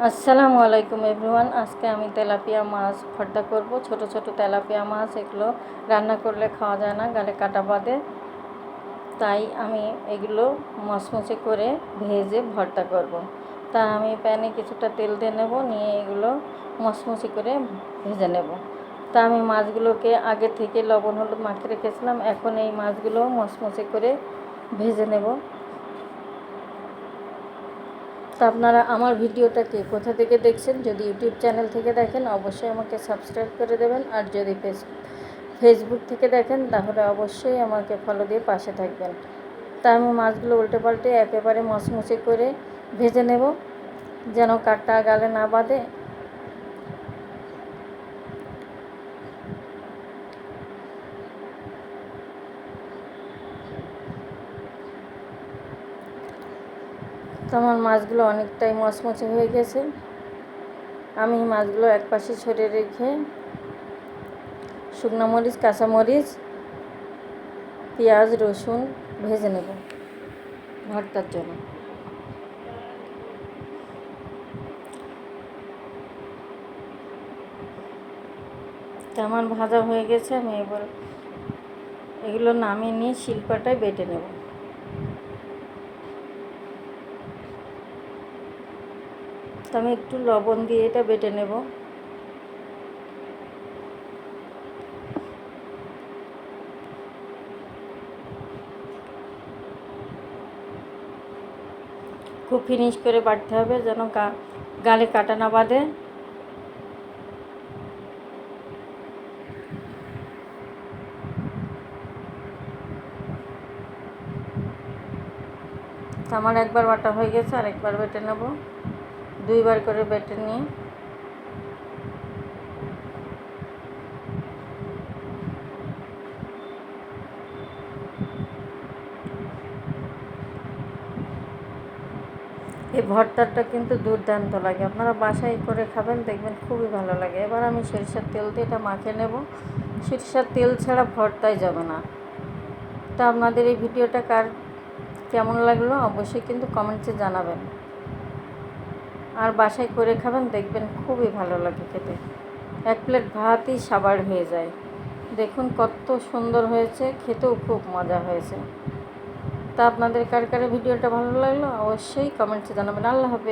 আসসালামু আলাইকুম এভরিওয়ান। আজকে আমি তেলাপিয়া মাছ ভর্তা করব। ছোট ছোট তেলাপিয়া মাছ, এগুলো রান্না করলে খাওয়া যায় না, গালে কাটা বাঁধে। তাই আমি এগুলো মচমচে করে ভেজে ভর্তা করব। তা আমি প্যানে কিছুটা তেল দিয়ে নেব, নিয়ে এগুলো মচমচে করে ভেজে নেব। তা আমি মাছগুলোকে আগে থেকে লবণ হলুদ মাখিয়ে রেখেছিলাম। এখন এই মাছগুলো মচমচে করে ভেজে নেব। তো আপনারা আমার ভিডিওটাকে কোথা থেকে দেখছেন? যদি ইউটিউব চ্যানেল থেকে দেখেন অবশ্যই আমাকে সাবস্ক্রাইব করে দেবেন, আর যদি ফেসবুক থেকে দেখেন তাহলে অবশ্যই আমাকে ফলো দিয়ে পাশে থাকবেন। তা আমি মাছগুলো উল্টে পাল্টে একেবারে মচমচে করে ভেজে নেব, যেন কাটা গালে না বাঁধে। তো আমার মাছগুলো অনেকটাই মচমচে হয়ে গেছে। আমি মাছগুলো একপাশে ছড়িয়ে রেখে শুকনো মরিচ, কাঁচামরিচ, পেঁয়াজ, রসুন ভেজে নেব ভর্তার জন্য। তো আমার ভাজা হয়ে গেছে। আমি এবার এগুলো নামিয়ে নিয়ে শিলপাটায় বেটে নেব। তো আমি একটু লবণ দিয়ে এটা বেটে নেব। খুব ফিনিশ করে বাটতে হবে, যেন গালে কাটা না বাঁধে। তো আমার একবার বাটা হয়ে গেছে, আর একবার বেটে নেব। দুইবার করে বেটে নিয়ে এই ভর্তাটা কিন্তু দুর্দান্ত লাগে। আপনারা বাসায় করে খাবেন, দেখবেন খুবই ভালো লাগে। এবার আমি সরিষার তেল দিয়ে এটা মাখিয়ে নেব। সরিষার তেল ছাড়া ভর্তাই যাবে না। তা আপনাদের এই ভিডিওটা কেমন লাগলো অবশ্যই কিন্তু কমেন্টসে জানাবেন, আর বাসায় করে খাবেন, দেখবেন খুবই ভালো লাগে খেতে। এক প্লেট ভাতই সাবার হয়ে যায়। দেখুন কত সুন্দর হয়েছে, খেতেও খুব মজা হয়েছে। তা আপনাদের কার ভিডিওটা ভালো লাগলো অবশ্যই কমেন্টসে জানাবেন। আল্লাহ হাফেজ।